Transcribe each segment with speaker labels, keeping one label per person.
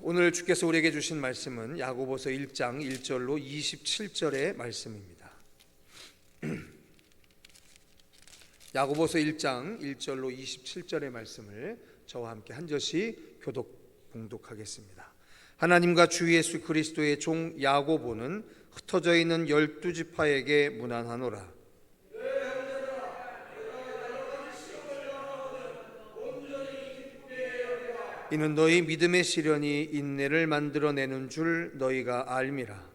Speaker 1: 오늘 주께서 우리에게 주신 말씀은 야고보서 1장 1절로 27절의 말씀입니다. 야고보서 1장 1절로 27절의 말씀을 저와 함께 한 절씩 봉독하겠습니다. 하나님과 주 예수 그리스도의 종 야고보는 흩어져 있는 12지파에게 문안하노라. 이는 너희 믿음의 시련이 인내를 만들어내는 줄 너희가 알미라.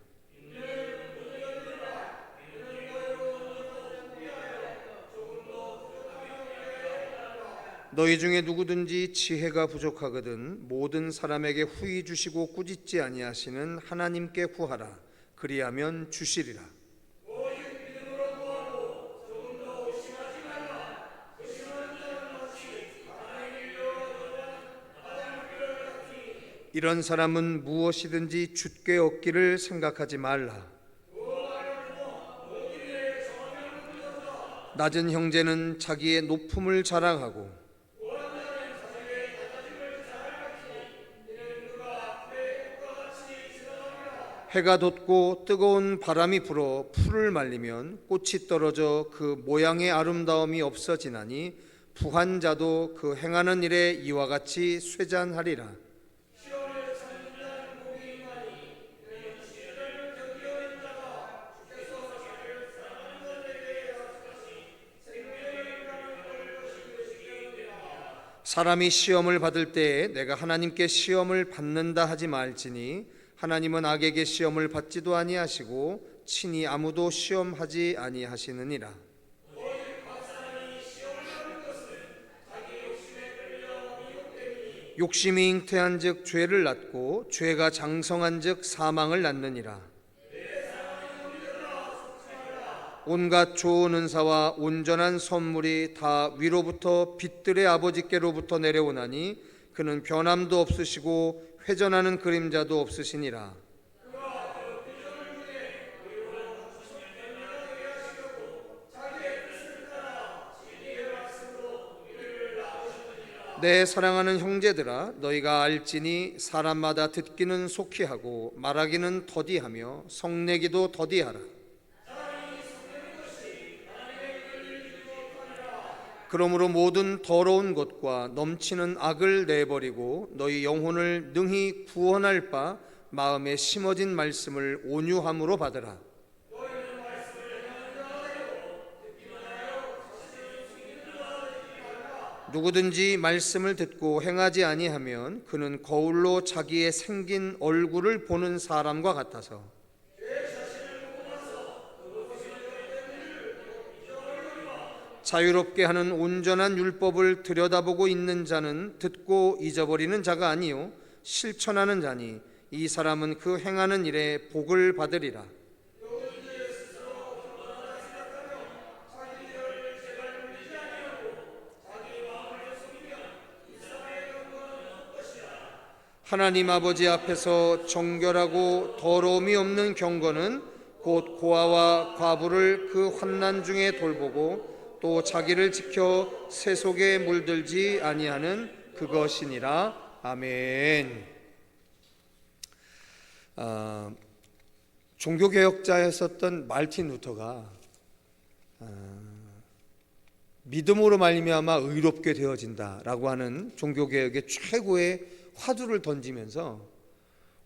Speaker 1: 너희 중에 누구든지 지혜가 부족하거든 모든 사람에게 후히 주시고 꾸짖지 아니하시는 하나님께 구하라. 그리하면 주시리라. 이런 사람은 무엇이든지 주께 얻기를 생각하지 말라. 낮은 형제는 자기의 높음을 자랑하고 해가 돋고 뜨거운 바람이 불어 풀을 말리면 꽃이 떨어져 그 모양의 아름다움이 없어지나니 부한 자도 그 행하는 일에 이와 같이 쇠잔하리라. 사람이 시험을 받을 때에 내가 하나님께 시험을 받는다 하지 말지니 하나님은 악에게 시험을 받지도 아니하시고 친히 아무도 시험하지 아니하시느니라. 욕심이 잉태한즉 죄를 낳고 죄가 장성한즉 사망을 낳느니라. 온갖 좋은 은사와 온전한 선물이 다 위로부터 빛들의 아버지께로부터 내려오나니 그는 변함도 없으시고 회전하는 그림자도 없으시니라. 내 사랑하는 형제들아, 너희가 알지니 사람마다 듣기는 속히 하고 말하기는 더디하며 성내기도 더디하라. 그러므로 모든 더러운 것과 넘치는 악을 내버리고 너희 영혼을 능히 구원할 바 마음에 심어진 말씀을 온유함으로 받으라. 누구든지 말씀을 듣고 행하지 아니하면 그는 거울로 자기의 생긴 얼굴을 보는 사람과 같아서 자유롭게 하는 온전한 율법을 들여다보고 있는 자는 듣고 잊어버리는 자가 아니요 실천하는 자니 이 사람은 그 행하는 일에 복을 받으리라. 하나님 아버지 앞에서 정결하고 더러움이 없는 경건은 곧 고아와 과부를 그 환난 중에 돌보고 또 자기를 지켜 새 속에 물들지 아니하는 그것이니라. 아멘. 종교개혁자였었던 말틴 루터가 믿음으로 말미암아 의롭게 되어진다라고 하는 종교개혁의 최고의 화두를 던지면서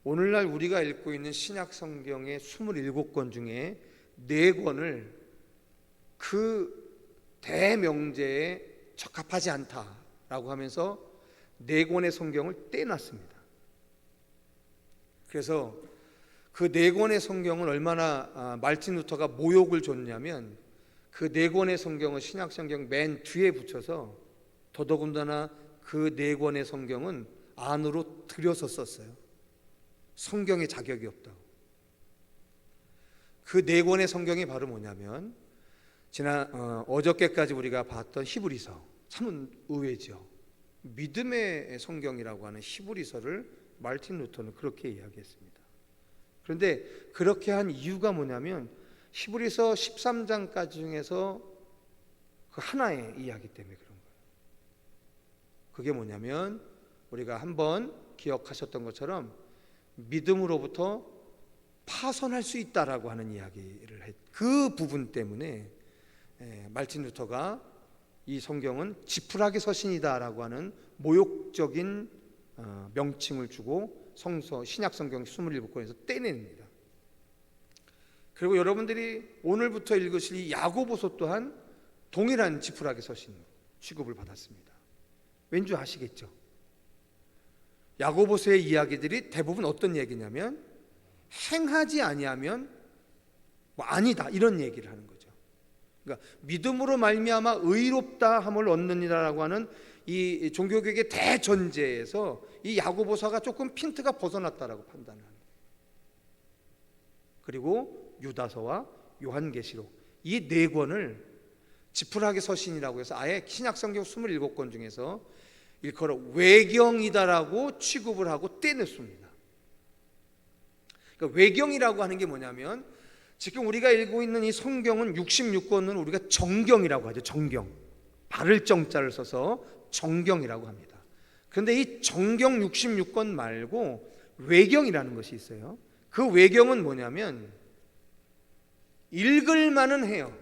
Speaker 1: 오늘날 우리가 읽고 있는 신약 성경의 27권 중에 4권을 그 대명제에 적합하지 않다라고 하면서 4권의 성경을 떼놨습니다. 그래서 그 4권의 성경을 얼마나 말틴 루터가 모욕을 줬냐면 그 4권의 성경을 신약 성경 맨 뒤에 붙여서 더더군다나 그 4권의 성경은 안으로 들여서 썼어요. 성경의 자격이 없다고. 그 4권의 성경이 바로 뭐냐면 어저께까지 우리가 봤던 히브리서, 참 의외죠. 믿음의 성경이라고 하는 히브리서를 말틴 루터는 그렇게 이야기했습니다. 그런데 그렇게 한 이유가 뭐냐면 히브리서 13장까지 중에서 그 하나의 이야기 때문에 그런 거예요. 그게 뭐냐면 우리가 한번 기억하셨던 것처럼 믿음으로부터 파선할 수 있다라고 하는 이야기를 그 부분 때문에 말틴 루터가 이 성경은 지푸라기 서신이다라고 하는 모욕적인 명칭을 주고 신약 성경 27권에서 떼냅니다. 그리고 여러분들이 오늘부터 읽으실 이 야고보서 또한 동일한 지푸라기 서신 취급을 받았습니다. 왠지 아시겠죠? 야고보서의 이야기들이 대부분 어떤 얘기냐면 행하지 아니하면 아니다 이런 얘기를 하는 거죠. 그러니까 믿음으로 말미암아 의롭다 함을 얻느니라라고 하는 이 종교개혁의 대전제에서 이 야고보서가 조금 핀트가 벗어났다라고 판단을 합니다. 그리고 유다서와 요한계시록 이 네 권을 지푸라기 서신이라고 해서 아예 신약성경 27권 중에서 일컬어 외경이다라고 취급을 하고 떼냈습니다. 그러니까 외경이라고 하는 게 뭐냐면 지금 우리가 읽고 있는 이 성경은 66권은 우리가 정경이라고 하죠. 정경, 바를 정자를 써서 정경이라고 합니다. 그런데 이 정경 66권 말고 외경이라는 것이 있어요. 그 외경은 뭐냐면 읽을 만은 해요.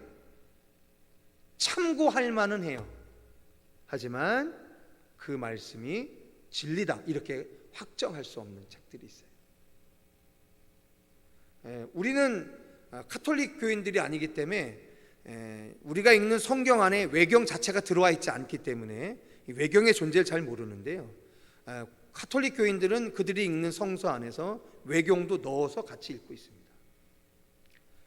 Speaker 1: 참고할 만은 해요. 하지만 그 말씀이 진리다 이렇게 확정할 수 없는 책들이 있어요. 우리는 카톨릭 교인들이 아니기 때문에 우리가 읽는 성경 안에 외경 자체가 들어와 있지 않기 때문에 외경의 존재를 잘 모르는데요. 카톨릭 교인들은 그들이 읽는 성서 안에서 외경도 넣어서 같이 읽고 있습니다.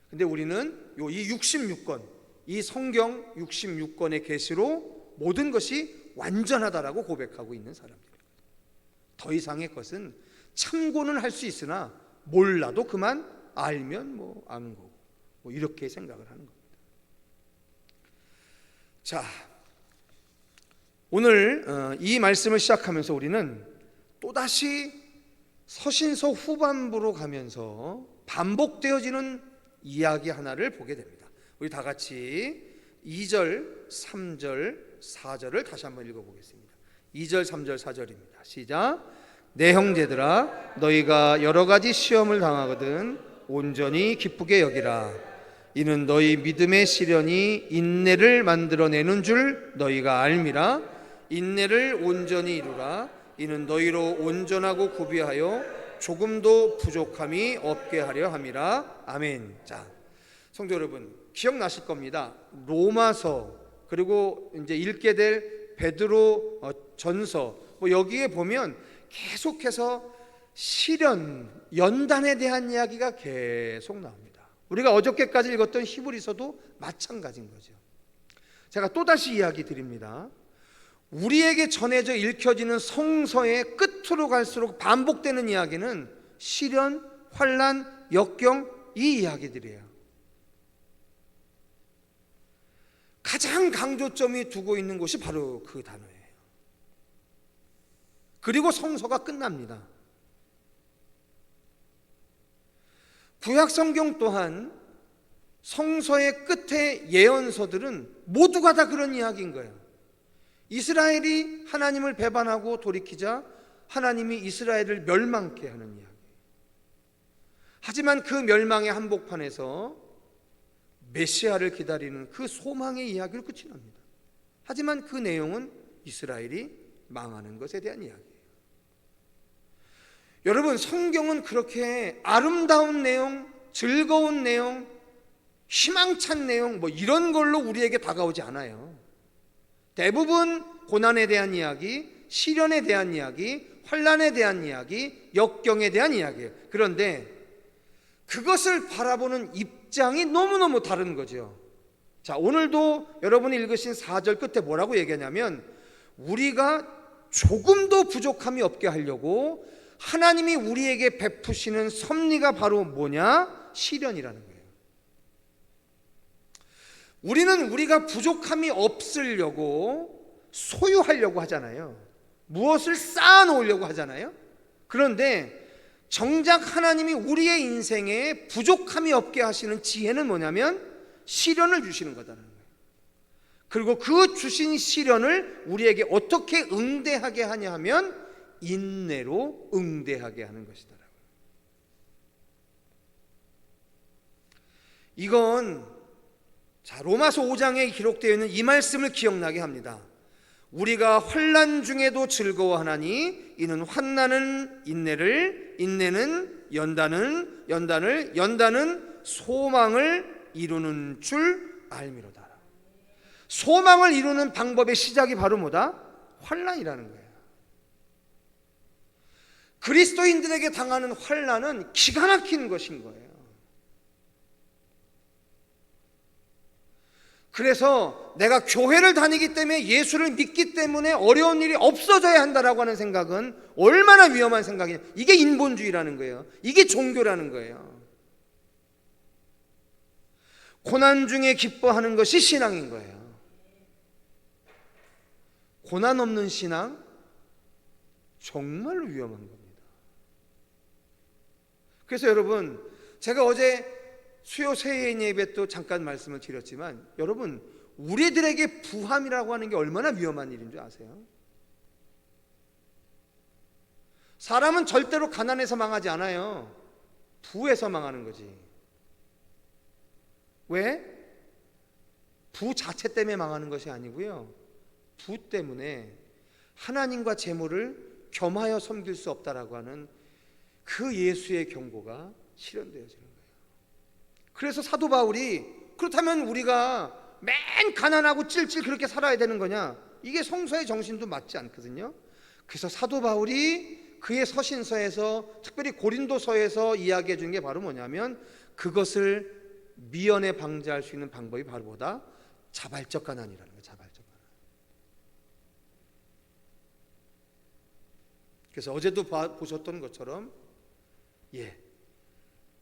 Speaker 1: 근데 우리는 이 66권, 이 성경 66권의 계시로 모든 것이 완전하다라고 고백하고 있는 사람들입니다. 더 이상의 것은 참고는 할 수 있으나 몰라도 그만 알면 아는 거고 이렇게 생각을 하는 겁니다. 자, 오늘 이 말씀을 시작하면서 우리는 또다시 서신서 후반부로 가면서 반복되어지는 이야기 하나를 보게 됩니다. 우리 다 같이 2절, 3절, 4절을 다시 한번 읽어보겠습니다. 2절, 3절, 4절입니다. 시작. 내 형제들아 너희가 여러 가지 시험을 당하거든 온전히 기쁘게 여기라. 이는 너희 믿음의 시련이 인내를 만들어내는 줄 너희가 알미라. 인내를 온전히 이루라. 이는 너희로 온전하고 구비하여 조금도 부족함이 없게 하려 함이라. 아멘. 자, 성도 여러분 기억나실 겁니다. 로마서 그리고 이제 읽게 될 베드로 전서 여기에 보면 계속해서 시련, 연단에 대한 이야기가 계속 나옵니다. 우리가 어저께까지 읽었던 히브리서도 마찬가지인 거죠. 제가 또다시 이야기 드립니다. 우리에게 전해져 읽혀지는 성서의 끝으로 갈수록 반복되는 이야기는 시련, 환난, 역경 이 이야기들이에요. 가장 강조점이 두고 있는 것이 바로 그 단어예요. 그리고 성서가 끝납니다. 구약성경 또한 성서의 끝에 예언서들은 모두가 다 그런 이야기인 거예요. 이스라엘이 하나님을 배반하고 돌이키자 하나님이 이스라엘을 멸망케 하는 이야기. 하지만 그 멸망의 한복판에서 메시아를 기다리는 그 소망의 이야기를 끝이 납니다. 하지만 그 내용은 이스라엘이 망하는 것에 대한 이야기예요. 여러분 성경은 그렇게 아름다운 내용, 즐거운 내용, 희망찬 내용 이런 걸로 우리에게 다가오지 않아요. 대부분 고난에 대한 이야기, 시련에 대한 이야기, 환난에 대한 이야기, 역경에 대한 이야기예요. 그런데 그것을 바라보는 입장이 너무너무 다른 거죠. 자, 오늘도 여러분이 읽으신 4절 끝에 뭐라고 얘기하냐면 우리가 조금도 부족함이 없게 하려고 하나님이 우리에게 베푸시는 섭리가 바로 뭐냐? 시련이라는 거예요. 우리는 우리가 부족함이 없으려고 소유하려고 하잖아요. 무엇을 쌓아놓으려고 하잖아요. 그런데 정작 하나님이 우리의 인생에 부족함이 없게 하시는 지혜는 뭐냐면 시련을 주시는 거다라는 거예요. 그리고 그 주신 시련을 우리에게 어떻게 응대하게 하냐 하면 인내로 응대하게 하는 것이더라고요. 이건 로마서 5장에 기록되어 있는 이 말씀을 기억나게 합니다. 우리가 환난 중에도 즐거워하나니 이는 환난은 인내를, 인내는 연단을 소망을 이루는 줄 알미로다. 소망을 이루는 방법의 시작이 바로 뭐다? 환난이라는 거예요. 그리스도인들에게 당하는 환난은 기가 막힌 것인 거예요. 그래서 내가 교회를 다니기 때문에, 예수를 믿기 때문에 어려운 일이 없어져야 한다라고 하는 생각은 얼마나 위험한 생각이냐. 이게 인본주의라는 거예요. 이게 종교라는 거예요. 고난 중에 기뻐하는 것이 신앙인 거예요. 고난 없는 신앙 정말로 위험한 겁니다. 그래서 여러분, 제가 어제 수요 새해인 예배 또 잠깐 말씀을 드렸지만, 여러분, 우리들에게 부함이라고 하는 게 얼마나 위험한 일인 줄 아세요? 사람은 절대로 가난해서 망하지 않아요. 부에서 망하는 거지. 왜? 부 자체 때문에 망하는 것이 아니고요, 부 때문에 하나님과 재물을 겸하여 섬길 수 없다라고 하는 그 예수의 경고가 실현되어지는 거예요. 그래서 사도 바울이, 그렇다면 우리가 맨 가난하고 찔찔 그렇게 살아야 되는 거냐? 이게 성서의 정신도 맞지 않거든요. 그래서 사도 바울이 그의 서신서에서, 특별히 고린도서에서 이야기해 주는 게 바로 뭐냐면, 그것을 미연에 방지할 수 있는 방법이 바로 뭐다? 자발적 가난이라는 거예요. 자발적 가난. 그래서 어제도 보셨던 것처럼,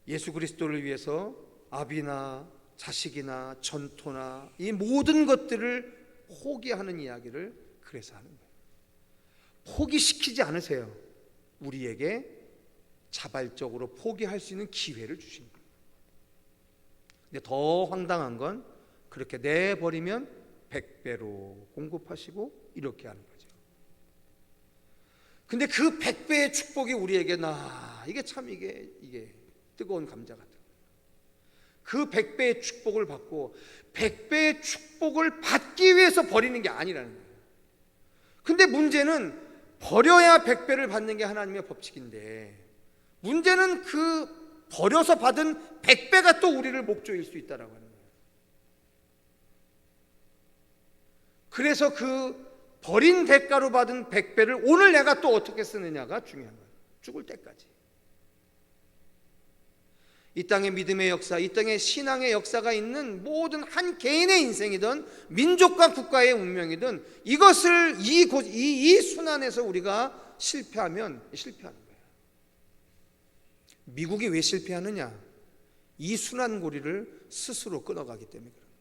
Speaker 1: 예수 그리스도를 위해서 아비나 자식이나 전토나 이 모든 것들을 포기하는 이야기를 그래서 하는 거예요. 포기시키지 않으세요. 우리에게 자발적으로 포기할 수 있는 기회를 주신 거예요. 근데 더 황당한 건, 그렇게 내버리면 100배로 공급하시고 이렇게 하는 거죠. 근데 그 100배의 축복이 우리에게 이게 참 이게 뜨거운 감자 같은 거예요. 그 100배의 축복을 받고 100배의 축복을 받기 위해서 버리는 게 아니라는 거예요. 근데 문제는 버려야 100배를 받는 게 하나님의 법칙인데, 문제는 그 버려서 받은 100배가 또 우리를 목조일 수 있다라고 하는 거예요. 그래서 그 버린 대가로 받은 100배를 오늘 내가 또 어떻게 쓰느냐가 중요한 거예요. 죽을 때까지. 이 땅의 믿음의 역사, 이 땅의 신앙의 역사가 있는 모든 한 개인의 인생이든 민족과 국가의 운명이든, 이것을 이 순환에서 우리가 실패하면 실패하는 거예요. 미국이 왜 실패하느냐? 이 순환고리를 스스로 끊어가기 때문에 그런 거예요.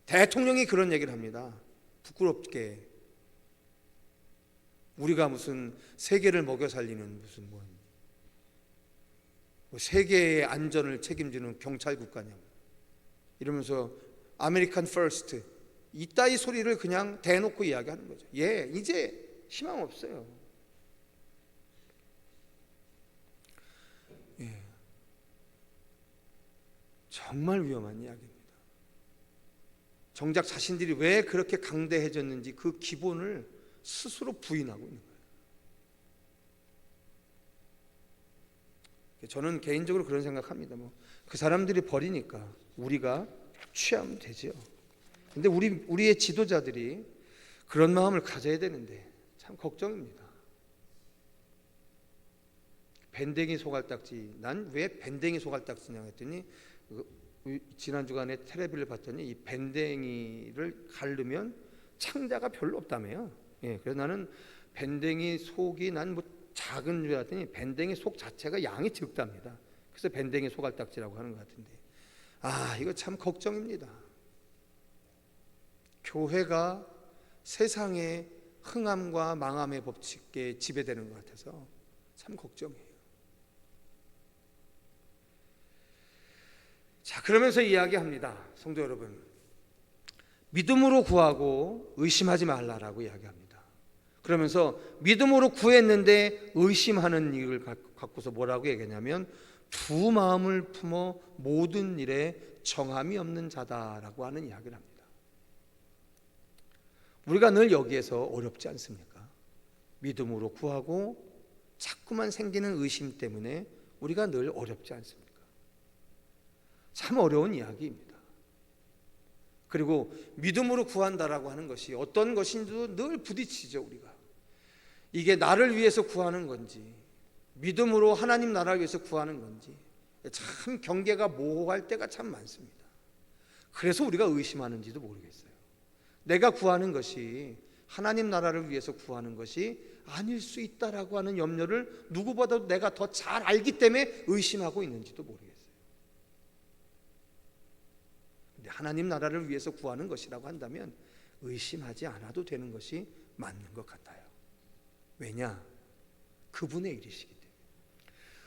Speaker 1: 대통령이 그런 얘기를 합니다. 부끄럽게 우리가 무슨 세계를 먹여 살리는 무슨 세계의 안전을 책임지는 경찰 국가냐 이러면서 아메리칸 퍼스트 이따위 소리를 그냥 대놓고 이야기하는 거죠. 이제 희망 없어요. 정말 위험한 이야기입니다. 정작 자신들이 왜 그렇게 강대해졌는지 그 기본을 스스로 부인하고 있는 거예요. 저는 개인적으로 그런 생각합니다. 그 사람들이 버리니까 우리가 취하면 되죠. 근데 우리의 지도자들이 그런 마음을 가져야 되는데 참 걱정입니다. 밴댕이 소갈딱지, 난 왜 밴댕이 소갈딱지냐 했더니 지난 주간에 텔레비를 봤더니 이 밴댕이를 가르면 창자가 별로 없다며요. 그래서 나는 밴댕이 속이 난 작은 줄 알았더니 밴댕이 속 자체가 양이 적답니다. 그래서 밴댕이 소갈딱지라고 하는 것 같은데, 이거 참 걱정입니다. 교회가 세상의 흥함과 망함의 법칙에 지배되는 것 같아서 참 걱정이에요. 자, 그러면서 이야기합니다. 성도 여러분, 믿음으로 구하고 의심하지 말라라고 이야기합니다. 그러면서 믿음으로 구했는데 의심하는 일을 갖고서 뭐라고 얘기하냐면 두 마음을 품어 모든 일에 정함이 없는 자다라고 하는 이야기를 합니다. 우리가 늘 여기에서 어렵지 않습니까? 믿음으로 구하고 자꾸만 생기는 의심 때문에 우리가 늘 어렵지 않습니까? 참 어려운 이야기입니다. 그리고 믿음으로 구한다라고 하는 것이 어떤 것인지도 늘 부딪히죠. 우리가 이게 나를 위해서 구하는 건지 믿음으로 하나님 나라를 위해서 구하는 건지 참 경계가 모호할 때가 참 많습니다. 그래서 우리가 의심하는지도 모르겠어요. 내가 구하는 것이 하나님 나라를 위해서 구하는 것이 아닐 수 있다라고 하는 염려를 누구보다도 내가 더 잘 알기 때문에 의심하고 있는지도 모르겠어요. 근데 하나님 나라를 위해서 구하는 것이라고 한다면 의심하지 않아도 되는 것이 맞는 것 같아요. 왜냐? 그분의 일이시기 때문에.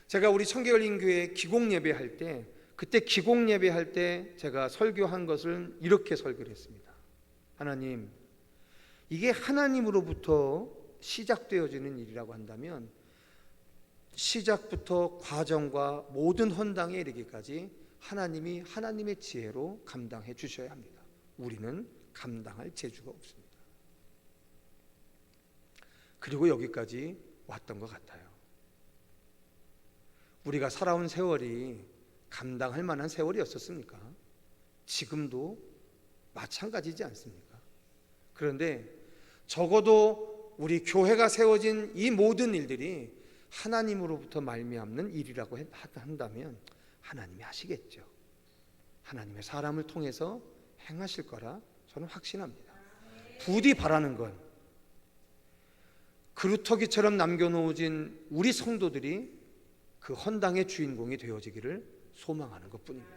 Speaker 1: 제가 우리 청계열린교회 기공예배할 때, 그때 기공예배할 때 제가 설교한 것을 이렇게 설교를 했습니다. 하나님, 이게 하나님으로부터 시작되어지는 일이라고 한다면 시작부터 과정과 모든 헌당에 이르기까지 하나님이 하나님의 지혜로 감당해 주셔야 합니다. 우리는 감당할 재주가 없습니다. 그리고 여기까지 왔던 것 같아요. 우리가 살아온 세월이 감당할 만한 세월이었었습니까? 지금도 마찬가지지 않습니까? 그런데 적어도 우리 교회가 세워진 이 모든 일들이 하나님으로부터 말미암는 일이라고 한다면 하나님이 하시겠죠. 하나님의 사람을 통해서 행하실 거라 저는 확신합니다. 부디 바라는 건 그루터기처럼 남겨놓은 우리 성도들이 그 헌당의 주인공이 되어지기를 소망하는 것뿐입니다.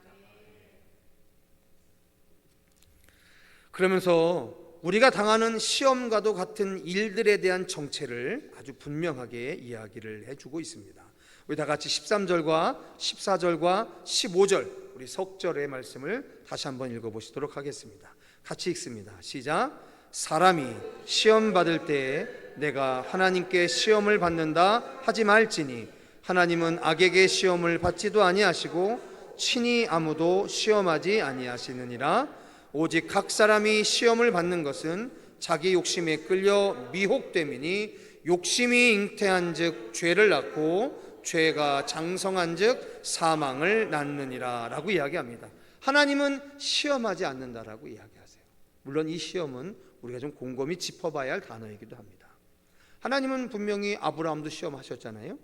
Speaker 1: 그러면서 우리가 당하는 시험과도 같은 일들에 대한 정체를 아주 분명하게 이야기를 해주고 있습니다. 우리 다 같이 13절과 14절과 15절 우리 석절의 말씀을 다시 한번 읽어보시도록 하겠습니다. 같이 읽습니다. 시작. 사람이 시험 받을 때에 내가 하나님께 시험을 받는다 하지 말지니 하나님은 악에게 시험을 받지도 아니하시고 친히 아무도 시험하지 아니하시느니라. 오직 각 사람이 시험을 받는 것은 자기 욕심에 끌려 미혹됨이니 욕심이 잉태한즉 죄를 낳고 죄가 장성한즉 사망을 낳느니라 라고 이야기합니다. 하나님은 시험하지 않는다라고 이야기하세요. 물론 이 시험은 우리가 좀 곰곰이 짚어봐야 할 단어이기도 합니다. 하나님은 분명히 아브라함도 시험하셨잖아요.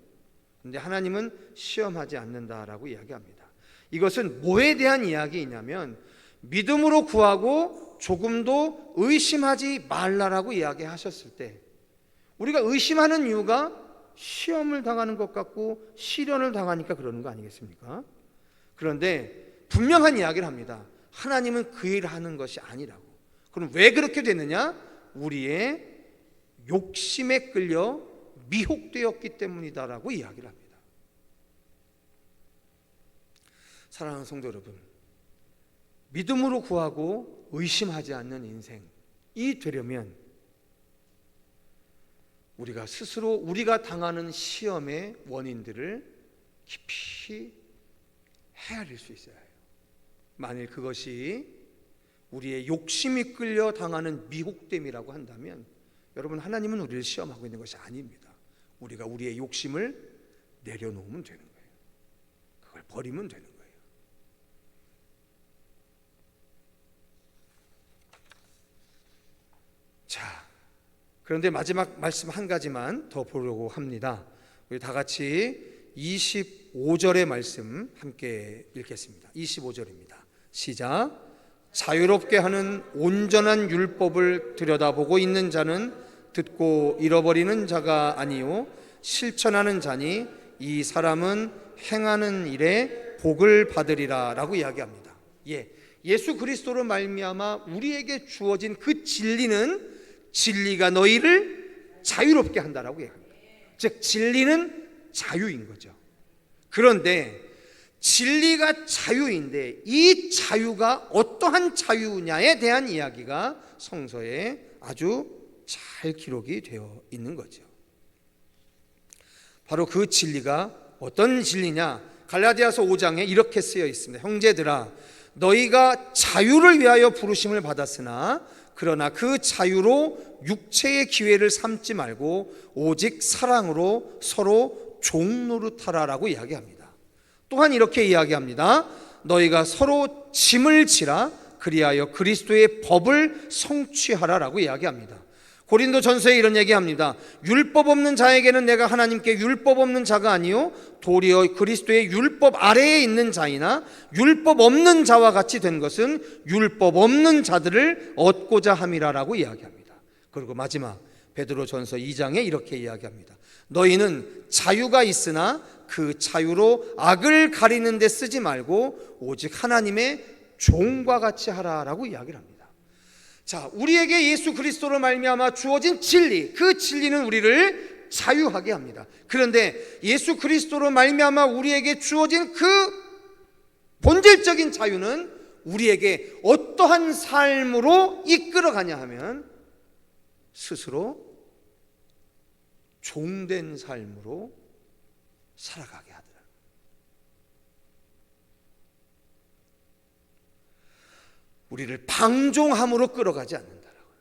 Speaker 1: 그런데 하나님은 시험하지 않는다라고 이야기합니다. 이것은 뭐에 대한 이야기이냐면 믿음으로 구하고 조금도 의심하지 말라라고 이야기하셨을 때 우리가 의심하는 이유가 시험을 당하는 것 같고 시련을 당하니까 그러는 거 아니겠습니까? 그런데 분명한 이야기를 합니다. 하나님은 그 일을 하는 것이 아니라고. 그럼 왜 그렇게 됐느냐? 우리의 욕심에 끌려 미혹되었기 때문이다라고 이야기를 합니다. 사랑하는 성도 여러분, 믿음으로 구하고 의심하지 않는 인생이 되려면 우리가 스스로 우리가 당하는 시험의 원인들을 깊이 헤아릴 수 있어야 해요. 만일 그것이 우리의 욕심이 끌려 당하는 미혹됨이라고 한다면 여러분, 하나님은 우리를 시험하고 있는 것이 아닙니다. 우리가 우리의 욕심을 내려놓으면 되는 거예요. 그걸 버리면 되는 거예요. 자, 그런데 마지막 말씀 한 가지만 더 보려고 합니다. 우리 다 같이 25절의 말씀 함께 읽겠습니다. 25절입니다. 시작. 자유롭게 하는 온전한 율법을 들여다보고 있는 자는 듣고 잃어버리는 자가 아니요 실천하는 자니 이 사람은 행하는 일에 복을 받으리라 라고 이야기합니다. 예수 그리스도로 말미암아 우리에게 주어진 그 진리는 진리가 너희를 자유롭게 한다라고 얘기합니다. 즉 진리는 자유인 거죠. 그런데 진리가 자유인데 이 자유가 어떠한 자유냐에 대한 이야기가 성서에 아주 잘 기록이 되어 있는 거죠. 바로 그 진리가 어떤 진리냐? 갈라디아서 5장에 이렇게 쓰여 있습니다. 형제들아, 너희가 자유를 위하여 부르심을 받았으나 그러나 그 자유로 육체의 기회를 삼지 말고 오직 사랑으로 서로 종노릇하라라고 이야기합니다. 또한 이렇게 이야기합니다. 너희가 서로 짐을 지라 그리하여 그리스도의 법을 성취하라라고 이야기합니다. 고린도전서에 이런 얘기합니다. 율법 없는 자에게는 내가 하나님께 율법 없는 자가 아니요 도리어 그리스도의 율법 아래에 있는 자이나 율법 없는 자와 같이 된 것은 율법 없는 자들을 얻고자 함이라라고 이야기합니다. 그리고 마지막 베드로전서 2장에 이렇게 이야기합니다. 너희는 자유가 있으나 그 자유로 악을 가리는 데 쓰지 말고 오직 하나님의 종과 같이 하라라고 이야기를 합니다. 자, 우리에게 예수 그리스도로 말미암아 주어진 진리, 그 진리는 우리를 자유하게 합니다. 그런데 예수 그리스도로 말미암아 우리에게 주어진 그 본질적인 자유는 우리에게 어떠한 삶으로 이끌어가냐 하면 스스로 종된 삶으로 살아가게 하더라. 우리를 방종함으로 끌어가지 않는다라고요.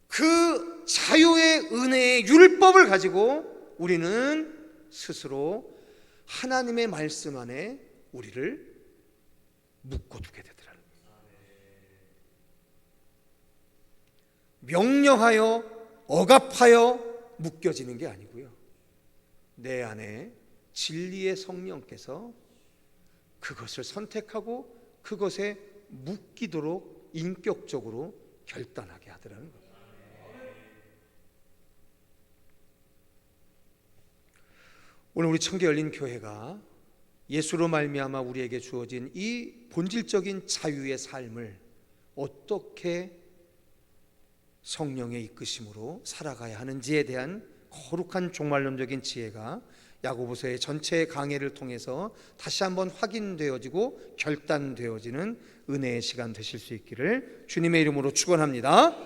Speaker 1: 그 자유의 은혜의 율법을 가지고 우리는 스스로 하나님의 말씀 안에 우리를 묶어두게 되더라고요. 명령하여 억압하여 묶여지는 게 아니고요. 내 안에 진리의 성령께서 그것을 선택하고 그것에 묶이도록 인격적으로 결단하게 하더라는 거예요. 오늘 우리 청계열린교회가 예수로 말미암아 우리에게 주어진 이 본질적인 자유의 삶을 어떻게 성령의 이끄심으로 살아가야 하는지에 대한 거룩한 종말론적인 지혜가 야고보서의 전체 강해를 통해서 다시 한번 확인되어지고 결단되어지는 은혜의 시간 되실 수 있기를 주님의 이름으로 축원합니다.